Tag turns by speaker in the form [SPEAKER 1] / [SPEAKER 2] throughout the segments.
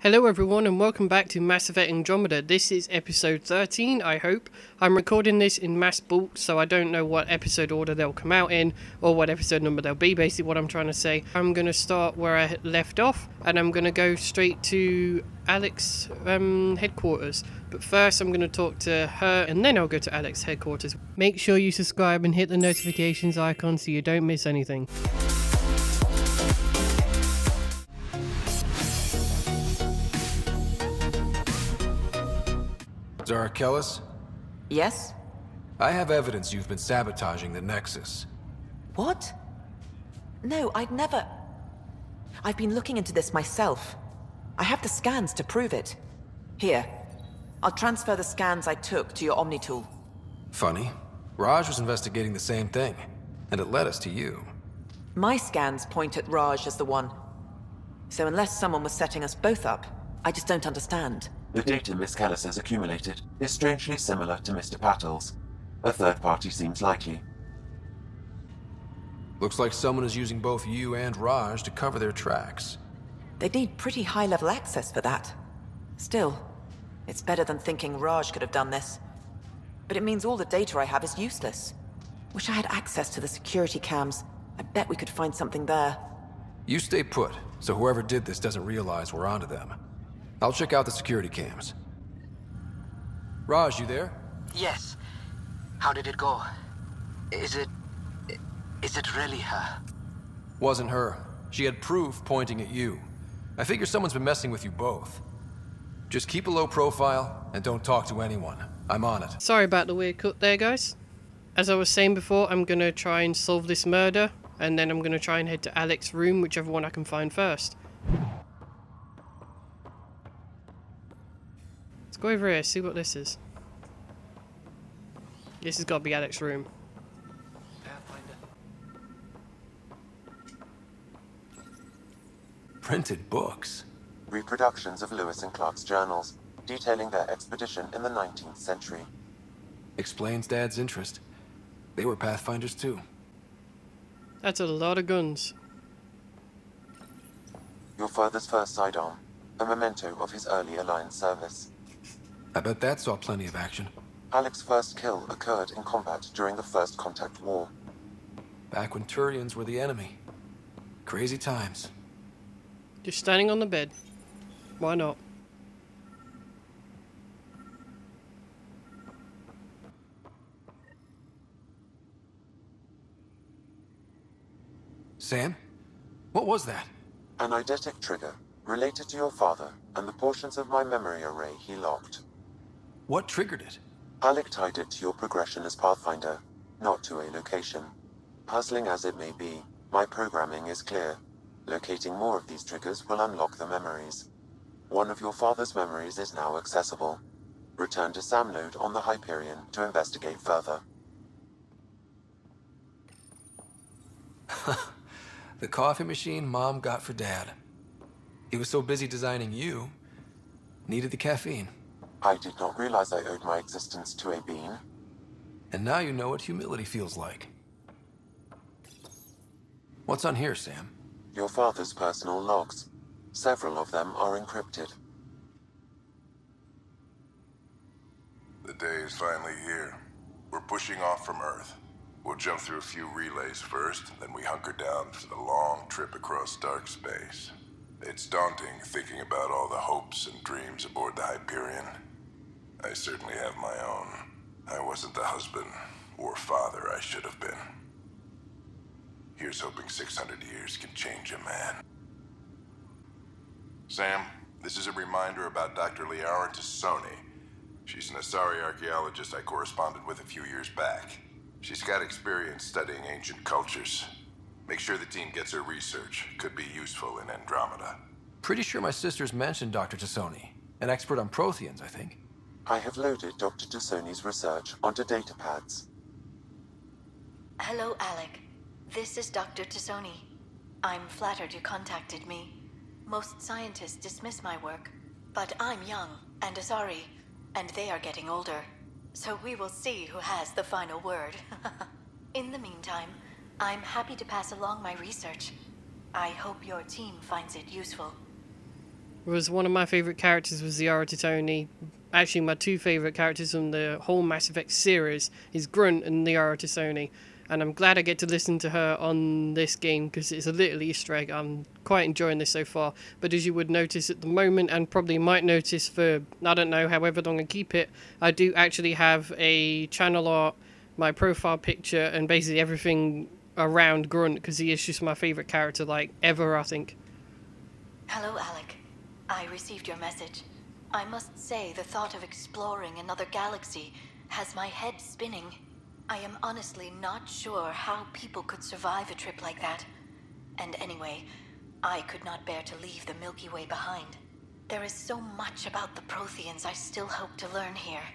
[SPEAKER 1] Hello everyone and welcome back to Mass Effect Andromeda. This is episode 13, I hope. I'm recording this in mass bulk, so I don't know what episode order they'll come out in, or what episode number they'll be, basically what I'm trying to say. I'm going to start where I left off, and I'm going to go straight to Alec's headquarters. But first I'm going to talk to her, and then I'll go to Alec's headquarters. Make sure you subscribe and hit the notifications icon so you don't miss anything.
[SPEAKER 2] Zara Kellis?
[SPEAKER 3] Yes?
[SPEAKER 2] I have evidence you've been sabotaging the Nexus.
[SPEAKER 3] What? No, I'd never... I've been looking into this myself. I have the scans to prove it. Here. I'll transfer the scans I took to your Omni tool.
[SPEAKER 2] Funny. Raj was investigating the same thing, and it led us to you.
[SPEAKER 3] My scans point at Raj as the one. So unless someone was setting us both up, I just don't understand.
[SPEAKER 4] The data Miss Kellis has accumulated is strangely similar to Mr. Patel's. A third party seems likely.
[SPEAKER 2] Looks like someone is using both you and Raj to cover their tracks.
[SPEAKER 3] They'd need pretty high-level access for that. Still, it's better than thinking Raj could have done this. But it means all the data I have is useless. Wish I had access to the security cams. I bet we could find something there.
[SPEAKER 2] You stay put, so whoever did this doesn't realize we're onto them. I'll check out the security cams. Raj, you there?
[SPEAKER 5] Yes. How did it go? Is it really her?
[SPEAKER 2] Wasn't her. She had proof pointing at you. I figure someone's been messing with you both. Just keep a low profile and don't talk to anyone. I'm on it.
[SPEAKER 1] Sorry about the weird cut there, guys. As I was saying before, I'm going to try and solve this murder, and then I'm going to try and head to Alec's room, whichever one I can find first. Let's go over here, see what this is. This has got to be Alec's room.
[SPEAKER 2] Printed books.
[SPEAKER 4] Reproductions of Lewis and Clark's journals, detailing their expedition in the 19th century.
[SPEAKER 2] Explains Dad's interest. They were Pathfinders too.
[SPEAKER 1] That's a lot of guns.
[SPEAKER 4] Your father's first sidearm, a memento of his early Alliance service.
[SPEAKER 2] I bet that saw plenty of action.
[SPEAKER 4] Alec's first kill occurred in combat during the First Contact War.
[SPEAKER 2] Back when Turians were the enemy. Crazy times.
[SPEAKER 1] Just standing on the bed. Why not?
[SPEAKER 2] Sam? What was that?
[SPEAKER 4] An eidetic trigger, related to your father and the portions of my memory array he locked.
[SPEAKER 2] What triggered it?
[SPEAKER 4] Alec tied it to your progression as Pathfinder, not to a location. Puzzling as it may be, my programming is clear. Locating more of these triggers will unlock the memories. One of your father's memories is now accessible. Return to Samnode on the Hyperion to investigate further.
[SPEAKER 2] The coffee machine Mom got for Dad. He was so busy designing you, needed the caffeine.
[SPEAKER 4] I did not realize I owed my existence to a bean.
[SPEAKER 2] And now you know what humility feels like. What's on here, Sam?
[SPEAKER 4] Your father's personal logs. Several of them are encrypted.
[SPEAKER 6] The day is finally here. We're pushing off from Earth. We'll jump through a few relays first, then we hunker down for the long trip across dark space. It's daunting thinking about all the hopes and dreams aboard the Hyperion. I certainly have my own. I wasn't the husband or father I should have been. Here's hoping 600 years can change a man. Sam, this is a reminder about Dr. Liara to Sony. She's an Asari archaeologist I corresponded with a few years back. She's got experience studying ancient cultures. Make sure the team gets her research. Could be useful in Andromeda.
[SPEAKER 2] Pretty sure my sisters mentioned Dr. Tassoni. An expert on Protheans, I think.
[SPEAKER 4] I have loaded Dr. Tassoni's research onto datapads.
[SPEAKER 7] Hello, Alec. This is Dr. Tassoni. I'm flattered you contacted me. Most scientists dismiss my work, but I'm young and Asari, and they are getting older. So we will see who has the final word. In the meantime, I'm happy to pass along my research. I hope your team finds it useful.
[SPEAKER 1] was one of my favourite characters was Liara Titoni. Actually, my two favourite characters from the whole Mass Effect series is Grunt and Liara Titoni. And I'm glad I get to listen to her on this game because it's a little Easter egg. I'm quite enjoying this so far. But as you would notice at the moment, and probably might notice for, I don't know, however long I keep it, I do actually have a channel art, my profile picture, and basically everything around Grunt because he is just my favourite character, like, ever, I think.
[SPEAKER 7] Hello, Alec. I received your message. I must say the thought of exploring another galaxy has my head spinning. I am honestly not sure how people could survive a trip like that. And anyway, I could not bear to leave the Milky Way behind. There is so much about the Protheans I still hope to learn here.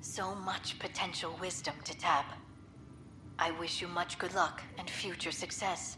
[SPEAKER 7] So much potential wisdom to tap. I wish you much good luck and future success.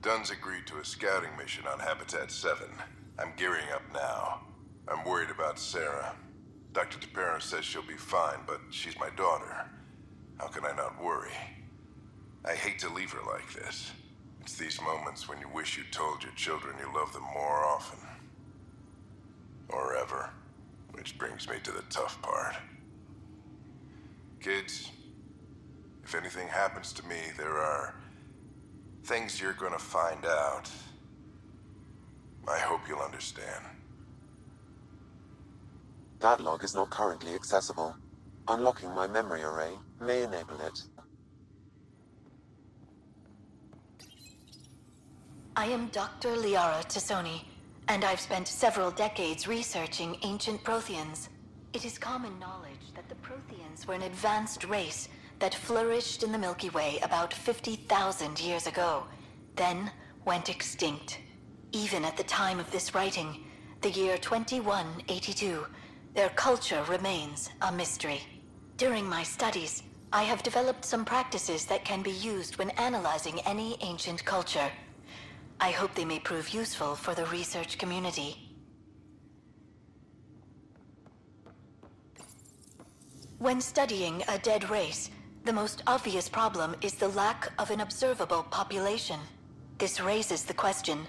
[SPEAKER 6] Dunn's agreed to a scouting mission on Habitat 7. I'm gearing up now. I'm worried about Sarah. Dr. DePero says she'll be fine, but she's my daughter. How can I not worry? I hate to leave her like this. It's these moments when you wish you told your children you love them more often. Or ever. Which brings me to the tough part. Kids, if anything happens to me, there are things you're gonna find out. I hope you'll understand.
[SPEAKER 4] That log is not currently accessible. Unlocking my memory array may enable it.
[SPEAKER 7] I am Dr. Liara Titoni, and I've spent several decades researching ancient Protheans. It is common knowledge that the Protheans were an advanced race that flourished in the Milky Way about 50,000 years ago, then went extinct. Even at the time of this writing, the year 2182, their culture remains a mystery. During my studies, I have developed some practices that can be used when analyzing any ancient culture. I hope they may prove useful for the research community. When studying a dead race, the most obvious problem is the lack of an observable population. This raises the question,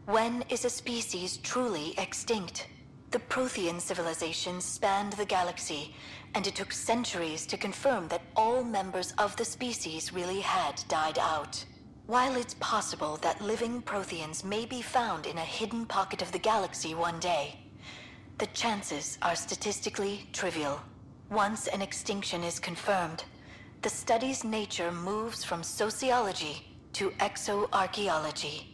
[SPEAKER 7] when is a species truly extinct? The Prothean civilization spanned the galaxy, and it took centuries to confirm that all members of the species really had died out. While it's possible that living Protheans may be found in a hidden pocket of the galaxy one day, the chances are statistically trivial. Once an extinction is confirmed, the study's nature moves from sociology to exoarchaeology.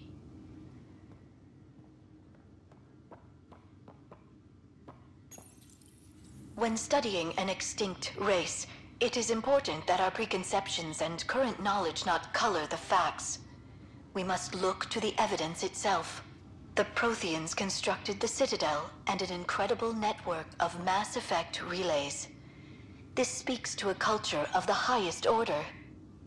[SPEAKER 7] When studying an extinct race, it is important that our preconceptions and current knowledge not color the facts. We must look to the evidence itself. The Protheans constructed the Citadel and an incredible network of Mass Effect relays. This speaks to a culture of the highest order.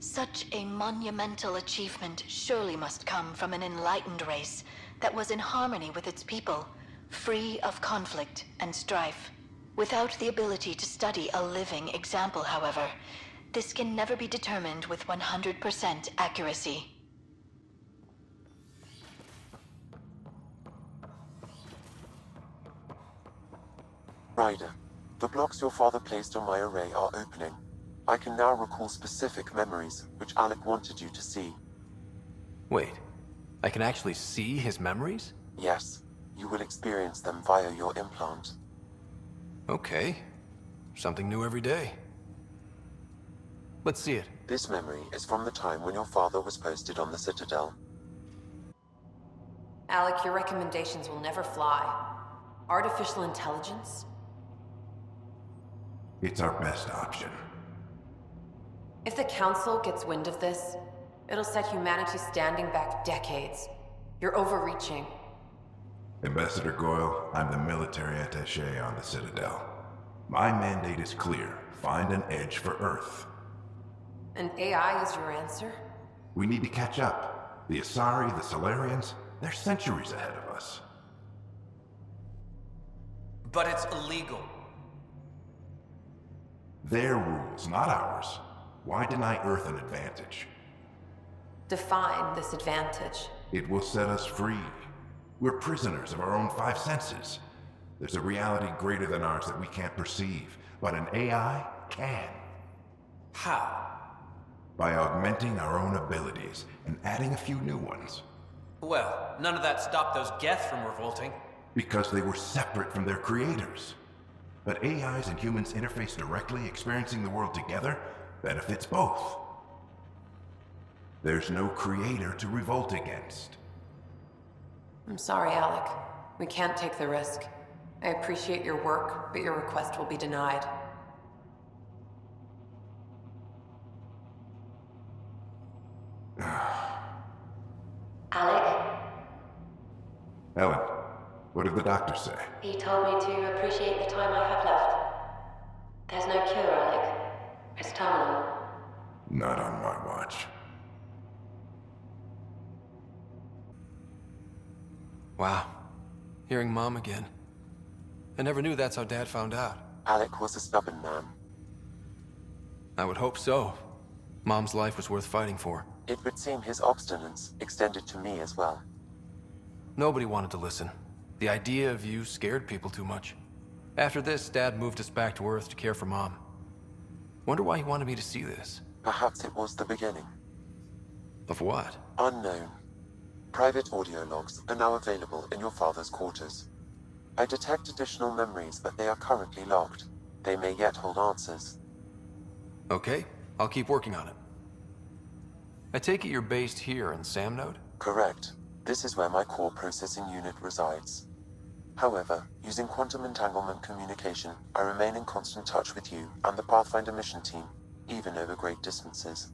[SPEAKER 7] Such a monumental achievement surely must come from an enlightened race that was in harmony with its people, free of conflict and strife. Without the ability to study a living example, however, this can never be determined with 100% accuracy.
[SPEAKER 4] Ryder, the blocks your father placed on my array are opening. I can now recall specific memories, which Alec wanted you to see.
[SPEAKER 2] Wait, I can actually see his memories?
[SPEAKER 4] Yes, you will experience them via your implant.
[SPEAKER 2] Okay. Something new every day. Let's see it.
[SPEAKER 4] This memory is from the time when your father was posted on the Citadel.
[SPEAKER 8] Alec, your recommendations will never fly. Artificial intelligence?
[SPEAKER 6] It's our best option.
[SPEAKER 8] If the Council gets wind of this, it'll set humanity standing back decades. You're overreaching.
[SPEAKER 6] Ambassador Goyle, I'm the military attaché on the Citadel. My mandate is clear. Find an edge for Earth.
[SPEAKER 8] And AI is your answer?
[SPEAKER 6] We need to catch up. The Asari, the Solarians, they're centuries ahead of us.
[SPEAKER 9] But it's illegal.
[SPEAKER 6] Their rules, not ours. Why deny Earth an advantage?
[SPEAKER 8] Define this advantage.
[SPEAKER 6] It will set us free. We're prisoners of our own five senses. There's a reality greater than ours that we can't perceive, but an AI can.
[SPEAKER 9] How?
[SPEAKER 6] By augmenting our own abilities and adding a few new ones.
[SPEAKER 9] Well, none of that stopped those Geth from revolting.
[SPEAKER 6] Because they were separate from their creators. But AIs and humans interface directly, experiencing the world together benefits both. There's no creator to revolt against.
[SPEAKER 8] I'm sorry, Alec. We can't take the risk. I appreciate your work, but your request will be denied.
[SPEAKER 10] Alec?
[SPEAKER 6] Ellen, what did the doctor say?
[SPEAKER 10] He told me to appreciate the time I have left. There's no cure, Alec. It's terminal.
[SPEAKER 6] Not on my watch.
[SPEAKER 2] Wow. Hearing Mom again. I never knew that's how Dad found out.
[SPEAKER 4] Alec was a stubborn man.
[SPEAKER 2] I would hope so. Mom's life was worth fighting for.
[SPEAKER 4] It would seem his obstinance extended to me as well.
[SPEAKER 2] Nobody wanted to listen. The idea of you scared people too much. After this, Dad moved us back to Earth to care for Mom. Wonder why he wanted me to see this.
[SPEAKER 4] Perhaps it was the beginning.
[SPEAKER 2] Of what?
[SPEAKER 4] Unknown. Private audio logs are now available in your father's quarters. I detect additional memories, but they are currently logged. They may yet hold answers.
[SPEAKER 2] Okay, I'll keep working on it. I take it you're based here in Sam Node?
[SPEAKER 4] Correct. This is where my core processing unit resides. However, using quantum entanglement communication, I remain in constant touch with you and the Pathfinder mission team, even over great distances.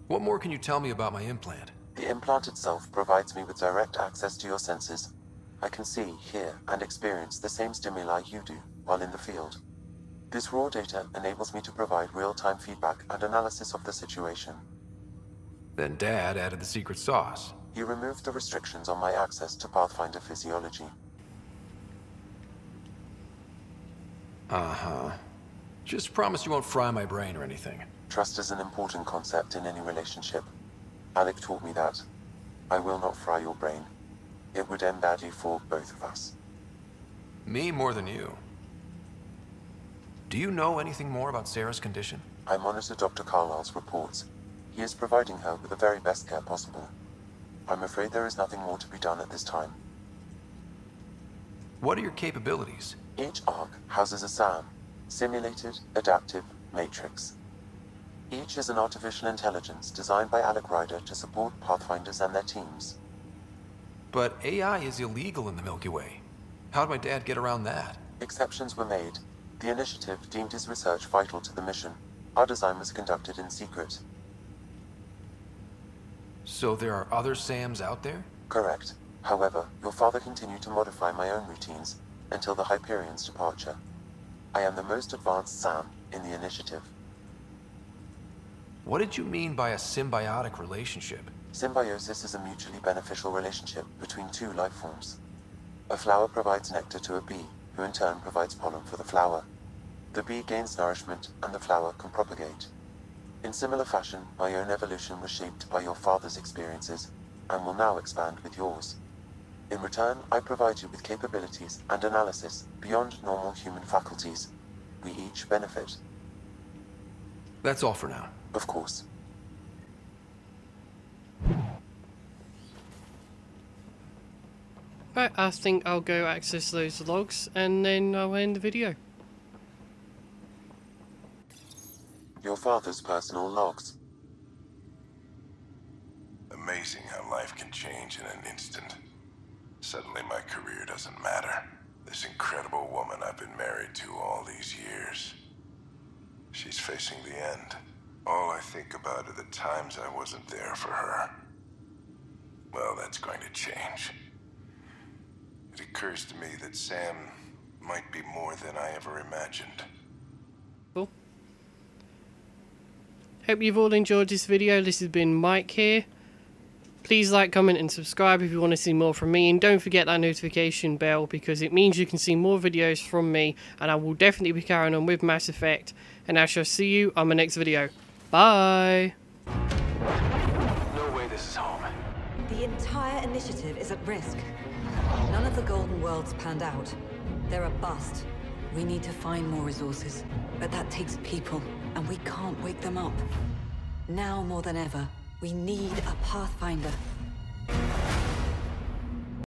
[SPEAKER 2] What more can you tell me about my implant?
[SPEAKER 4] The implant itself provides me with direct access to your senses. I can see, hear, and experience the same stimuli you do while in the field. This raw data enables me to provide real-time feedback and analysis of the situation.
[SPEAKER 2] Then Dad added the secret sauce.
[SPEAKER 4] He removed the restrictions on my access to Pathfinder physiology.
[SPEAKER 2] Uh-huh. Just promise you won't fry my brain or anything.
[SPEAKER 4] Trust is an important concept in any relationship. Alec taught me that. I will not fry your brain. It would end badly for both of us.
[SPEAKER 2] Me more than you. Do you know anything more about Sarah's condition?
[SPEAKER 4] I monitor Dr. Carlisle's reports. He is providing her with the very best care possible. I'm afraid there is nothing more to be done at this time.
[SPEAKER 2] What are your capabilities?
[SPEAKER 4] Each arc houses a SAM, Simulated Adaptive Matrix. Each is an artificial intelligence designed by Alec Ryder to support Pathfinders and their teams.
[SPEAKER 2] But AI is illegal in the Milky Way. How'd my dad get around that?
[SPEAKER 4] Exceptions were made. The initiative deemed his research vital to the mission. Our design was conducted in secret.
[SPEAKER 2] So there are other SAMs out there?
[SPEAKER 4] Correct. However, your father continued to modify my own routines until the Hyperion's departure. I am the most advanced SAM in the initiative.
[SPEAKER 2] What did you mean by a symbiotic relationship?
[SPEAKER 4] Symbiosis is a mutually beneficial relationship between two life forms. A flower provides nectar to a bee, who in turn provides pollen for the flower. The bee gains nourishment, and the flower can propagate. In similar fashion, my own evolution was shaped by your father's experiences, and will now expand with yours. In return, I provide you with capabilities and analysis beyond normal human faculties. We each benefit.
[SPEAKER 2] That's all for now.
[SPEAKER 4] Of course.
[SPEAKER 1] Right, I think I'll go access those logs and then I'll end the video.
[SPEAKER 4] Your father's personal logs.
[SPEAKER 6] Amazing how life can change in an instant. Suddenly my career doesn't matter. This incredible woman I've been married to all these years. She's facing the end. All I think about are the times I wasn't there for her. Well, that's going to change. It occurs to me that Sam might be more than I ever imagined.
[SPEAKER 1] Cool. Hope you've all enjoyed this video. This has been Mike here. Please like, comment and subscribe if you want to see more from me, and don't forget that notification bell because it means you can see more videos from me, and I will definitely be carrying on with Mass Effect, and I shall see you on my next video. Bye!
[SPEAKER 2] No way this is home.
[SPEAKER 11] initiative is at risk. None of the Golden Worlds panned out. They're a bust. We need to find more resources, but that takes people, and we can't wake them up. Now more than ever, we need a Pathfinder.